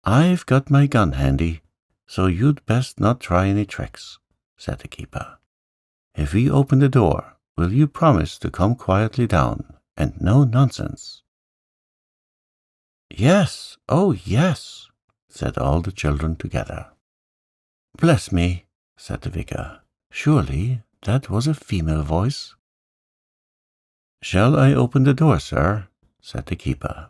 "I've got my gun handy, so you'd best not try any tricks," said the keeper. "If we open the door, will you promise to come quietly down, and no nonsense?" Yes, oh yes, said all the children together. Bless me, said the vicar. Surely that was a female voice. Shall I open the door, sir? Said the keeper.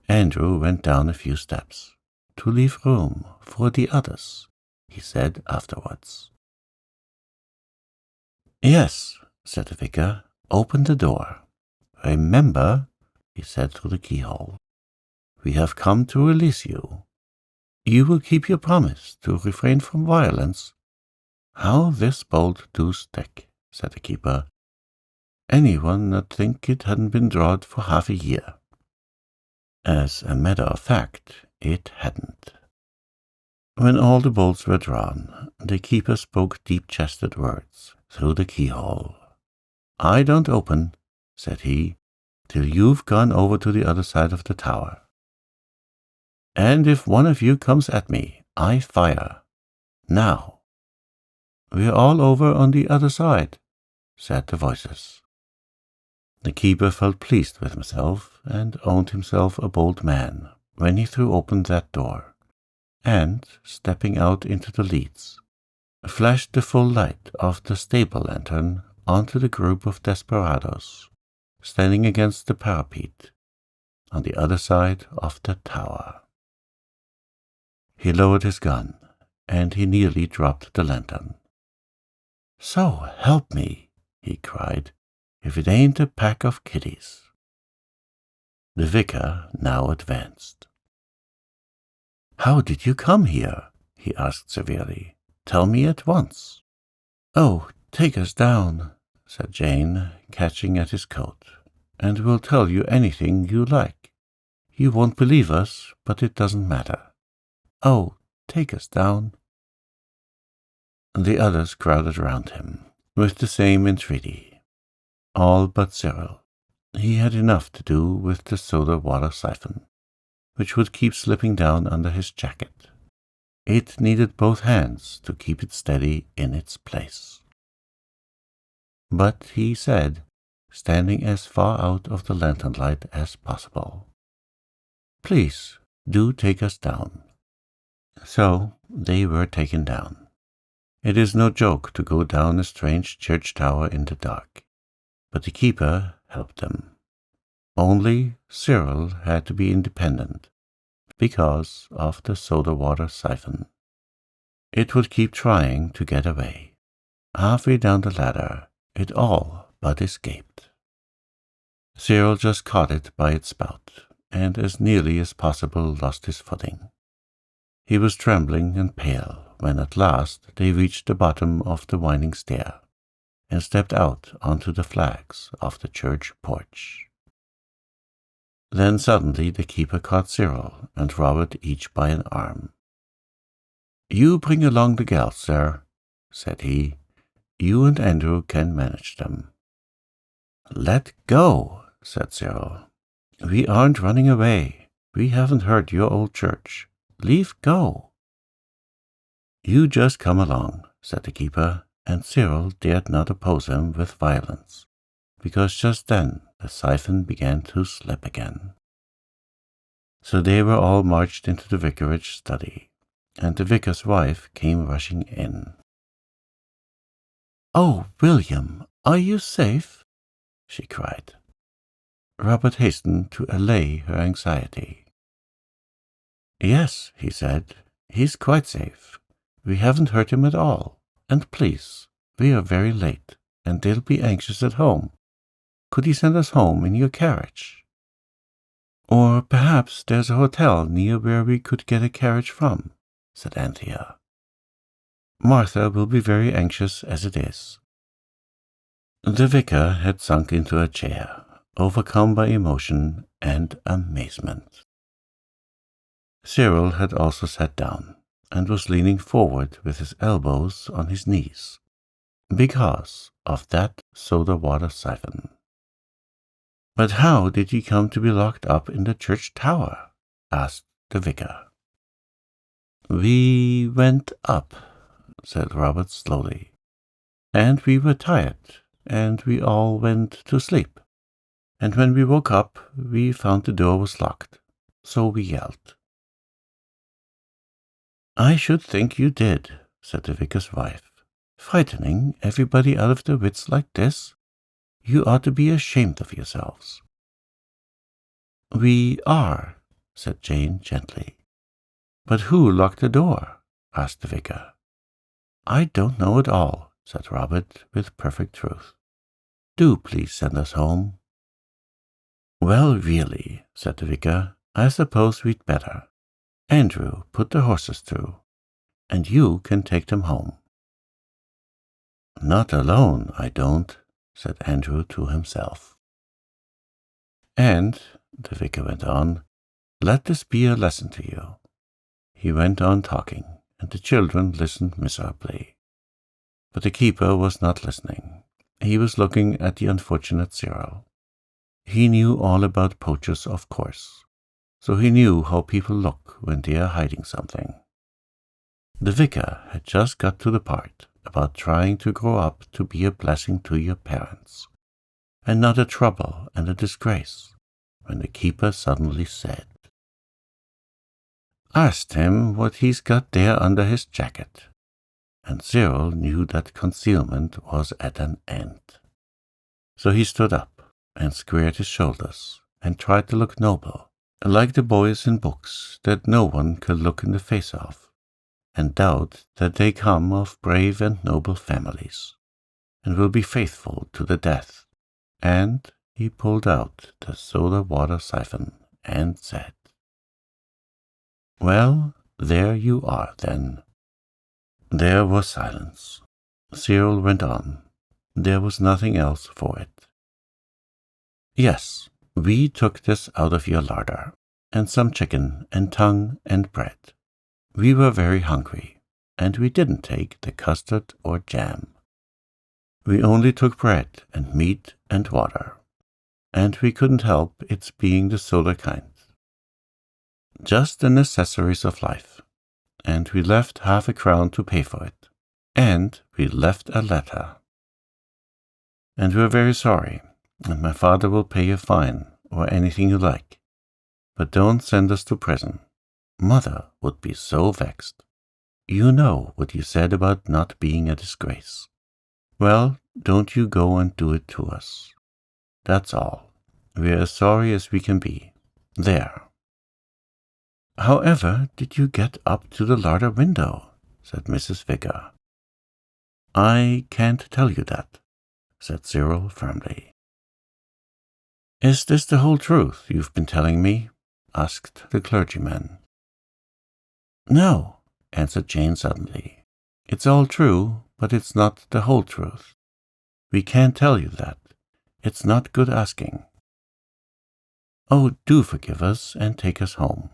Andrew went down a few steps. To leave room for the others, he said afterwards. Yes, said the vicar, open the door. Remember, he said through the keyhole, we have come to release you. You will keep your promise to refrain from violence. How this bolt do stick, said the keeper. Anyone 'ud think it hadn't been drawed for half a year. As a matter of fact, it hadn't. When all the bolts were drawn, the keeper spoke deep-chested words through the keyhole. I don't open, said he, till you've gone over to the other side of the tower. And if one of you comes at me, I fire. Now. We're all over on the other side, said the voices. The keeper felt pleased with himself and owned himself a bold man when he threw open that door, and, stepping out into the leads, flashed the full light of the stable lantern onto the group of desperadoes standing against the parapet on the other side of the tower. He lowered his gun, and he nearly dropped the lantern. So help me, he cried, if it ain't a pack of kiddies. The vicar now advanced. How did you come here? He asked severely. Tell me at once. Oh, take us down, said Jane, catching at his coat, and we'll tell you anything you like. You won't believe us, but it doesn't matter. Oh, take us down. The others crowded round him, with the same entreaty. All but Cyril. He had enough to do with the soda-water siphon, which would keep slipping down under his jacket. It needed both hands to keep it steady in its place. But he said, standing as far out of the lantern light as possible, Please, do take us down. So they were taken down. It is no joke to go down a strange church tower in the dark, but the keeper helped them. Only Cyril had to be independent, because of the soda-water siphon. It would keep trying to get away. Halfway down the ladder, it all but escaped. Cyril just caught it by its spout, and as nearly as possible lost his footing. He was trembling and pale when at last they reached the bottom of the winding stair, and stepped out onto the flags of the church porch. Then suddenly the keeper caught Cyril and Robert each by an arm. You bring along the gals, sir, said he. You and Andrew can manage them. Let go, said Cyril. We aren't running away. We haven't hurt your old church. Leave go. You just come along, said the keeper, and Cyril dared not oppose him with violence, because just then the siphon began to slip again. So they were all marched into the vicarage study, and the vicar's wife came rushing in. Oh, William, are you safe? She cried. Robert hastened to allay her anxiety. Yes, he said, he's quite safe. We haven't hurt him at all, and please, we are very late, and they'll be anxious at home. Could you send us home in your carriage? Or perhaps there's a hotel near where we could get a carriage from, said Anthea. Martha will be very anxious as it is. The vicar had sunk into a chair, overcome by emotion and amazement. Cyril had also sat down, and was leaning forward with his elbows on his knees, because of that soda-water siphon. But how did he come to be locked up in the church tower? Asked the vicar. We went up, said Robert slowly, and we were tired, and we all went to sleep. And when we woke up, we found the door was locked, so we yelled. "I should think you did," said the vicar's wife. "Frightening everybody out of their wits like this. You ought to be ashamed of yourselves." "We are," said Jane gently. "But who locked the door?" asked the vicar. "I don't know at all," said Robert with perfect truth. "Do please send us home." "Well, really," said the vicar, "I suppose we'd better. Andrew, put the horses through, and you can take them home." "Not alone, I don't," said Andrew to himself. "And," the vicar went on, "let this be a lesson to you." He went on talking, and the children listened miserably. But the keeper was not listening. He was looking at the unfortunate Cyril. He knew all about poachers, of course, so he knew how people look when they are hiding something. The vicar had just got to the part about trying to grow up to be a blessing to your parents, and not a trouble and a disgrace, when the keeper suddenly said, "Ask him what he's got there under his jacket." And Cyril knew that concealment was at an end. So he stood up and squared his shoulders and tried to look noble, like the boys in books that no one could look in the face of and doubt that they come of brave and noble families, and will be faithful to the death. And he pulled out the soda water siphon and said, "Well, there you are, then." There was silence. Cyril went on. There was nothing else for it. "Yes, we took this out of your larder, and some chicken and tongue and bread. We were very hungry, and we didn't take the custard or jam. We only took bread and meat and water, and we couldn't help its being the soda kind. Just the necessaries of life, and we left 1/2 crown to pay for it, and we left a letter. And we're very sorry, and my father will pay a fine or anything you like, but don't send us to prison. Mother would be so vexed. You know what you said about not being a disgrace. Well, don't you go and do it to us. That's all. We're as sorry as we can be. There." "However did you get up to the larder window?" said Mrs. Vicar. "I can't tell you that," said Cyril firmly. "Is this the whole truth you've been telling me?" asked the clergyman. "No," answered Jane suddenly. "It's all true, but it's not the whole truth. We can't tell you that. It's not good asking. Oh, do forgive us and take us home."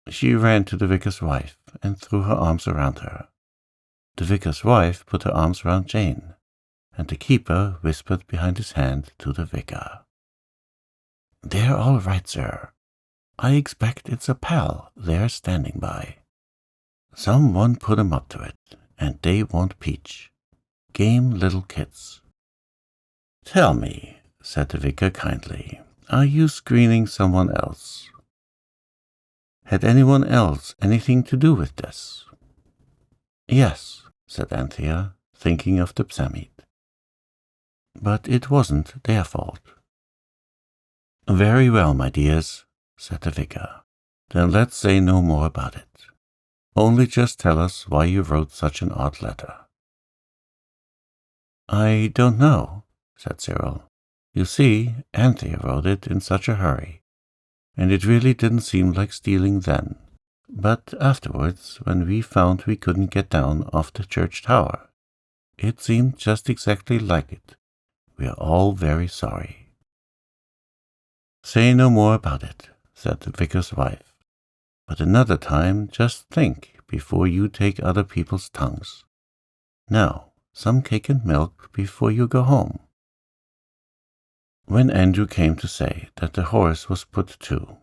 She ran to the vicar's wife and threw her arms around her. The vicar's wife put her arms round Jane, and the keeper whispered behind his hand to the vicar, "They're all right, sir. I expect it's a pal they're standing by. Someone put 'em up to it, and they won't peach. Game little kids." "Tell me," said the vicar kindly, "are you screening someone else? Had anyone else anything to do with this?" "Yes," said Anthea, thinking of the psammead. "But it wasn't their fault." "Very well, my dears," said the vicar. "Then let's say no more about it. Only just tell us why you wrote such an odd letter." "I don't know," said Cyril. "You see, Anthea wrote it in such a hurry, and it really didn't seem like stealing then. But afterwards, when we found we couldn't get down off the church tower, it seemed just exactly like it. We are all very sorry." "Say no more about it," said the vicar's wife. "But another time just think before you take other people's tongues. Now, some cake and milk before you go home." When Andrew came to say that the horse was put to,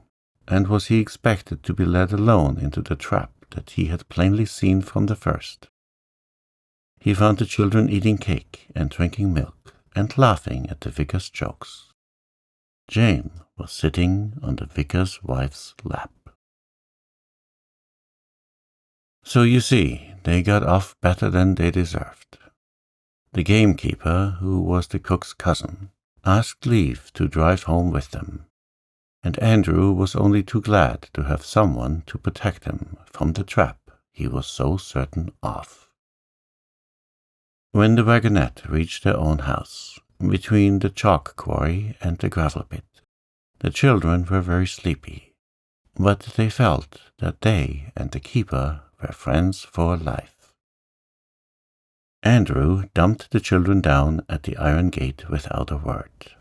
and was he expected to be led alone into the trap that he had plainly seen from the first, he found the children eating cake and drinking milk and laughing at the vicar's jokes. Jane was sitting on the vicar's wife's lap. So you see, they got off better than they deserved. The gamekeeper, who was the cook's cousin, asked leave to drive home with them, and Andrew was only too glad to have someone to protect him from the trap he was so certain of. When the wagonette reached their own house, between the chalk quarry and the gravel pit, the children were very sleepy, but they felt that they and the keeper were friends for life. Andrew dumped the children down at the iron gate without a word.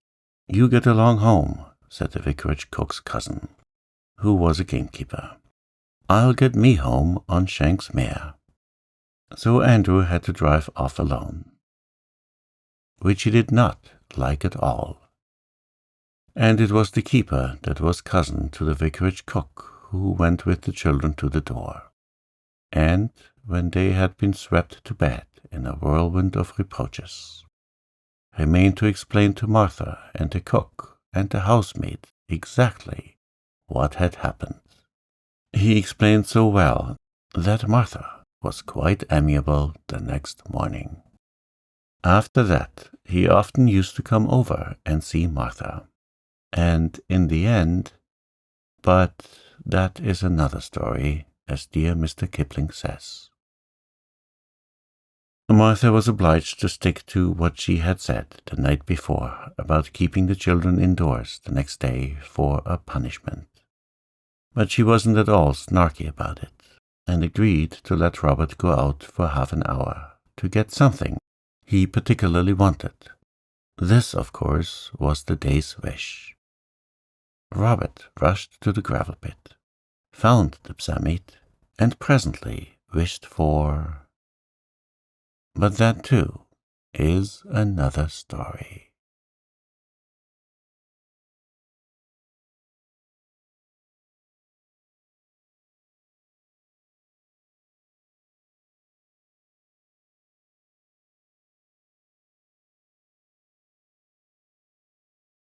"You get along home," said the vicarage cook's cousin, who was a gamekeeper. "I'll get me home on Shank's mare." So Andrew had to drive off alone, which he did not like at all. And it was the keeper that was cousin to the vicarage cook who went with the children to the door. And when they had been swept to bed in a whirlwind of reproaches, remained to explain to Martha and the cook and the housemaid exactly what had happened. He explained so well that Martha was quite amiable the next morning. After that, he often used to come over and see Martha. And in the end, but that is another story, as dear Mr. Kipling says. Martha was obliged to stick to what she had said the night before about keeping the children indoors the next day for a punishment. But she wasn't at all snarky about it, and agreed to let Robert go out for half an hour to get something he particularly wanted. This, of course, was the day's wish. Robert rushed to the gravel pit, found the psammite, and presently wished for... But that, too, is another story.